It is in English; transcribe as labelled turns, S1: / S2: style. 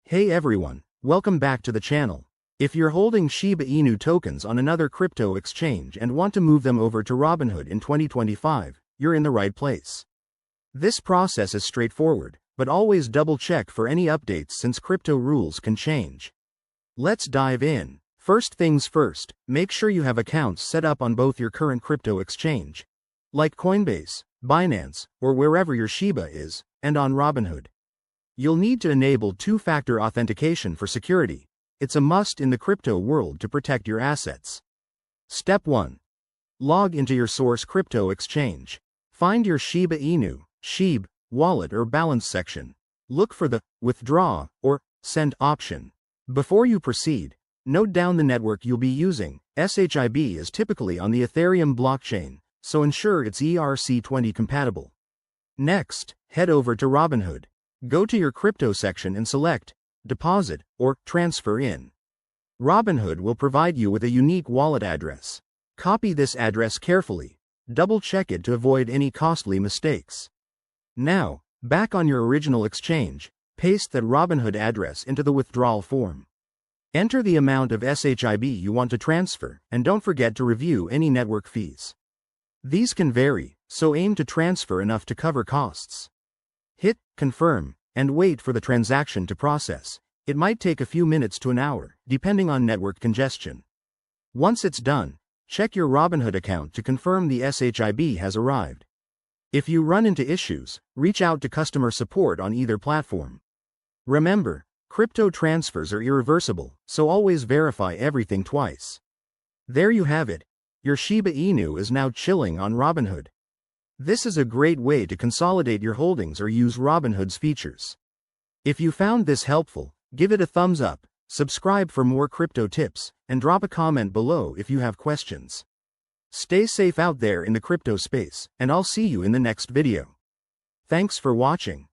S1: Hey everyone, welcome back to the channel. If you're holding Shiba Inu tokens on another crypto exchange and want to move them over to Robinhood in 2025, you're in the right place. This process is straightforward, but always double check for any updates since crypto rules can change. Let's dive in. First things first, make sure you have accounts set up on both your current crypto exchange, like Coinbase, Binance, or wherever your Shiba is, and on Robinhood. You'll need to enable two-factor authentication for security. It's a must in the crypto world to protect your assets. Step 1. Log into your source crypto exchange. Find your Shiba Inu, SHIB, wallet or balance section. Look for the withdraw or send option. Before you proceed, note down the network you'll be using. SHIB is typically on the Ethereum blockchain, so ensure it's ERC20 compatible. Next, head over to Robinhood. Go to your crypto section and select Deposit or Transfer in. Robinhood will provide you with a unique wallet address. Copy this address carefully. Double-check it to avoid any costly mistakes. Now, back on your original exchange, paste that Robinhood address into the withdrawal form. Enter the amount of SHIB you want to transfer, and don't forget to review any network fees. These can vary, so aim to transfer enough to cover costs. Hit Confirm, and wait for the transaction to process. It might take a few minutes to an hour, depending on network congestion. Once it's done, check your Robinhood account to confirm the SHIB has arrived. If you run into issues, reach out to customer support on either platform. Remember, crypto transfers are irreversible, so always verify everything twice. There you have it. Your Shiba Inu is now chilling on Robinhood. This is a great way to consolidate your holdings or use Robinhood's features. If you found this helpful, give it a thumbs up, subscribe for more crypto tips, and drop a comment below if you have questions. Stay safe out there in the crypto space, and I'll see you in the next video. Thanks for watching.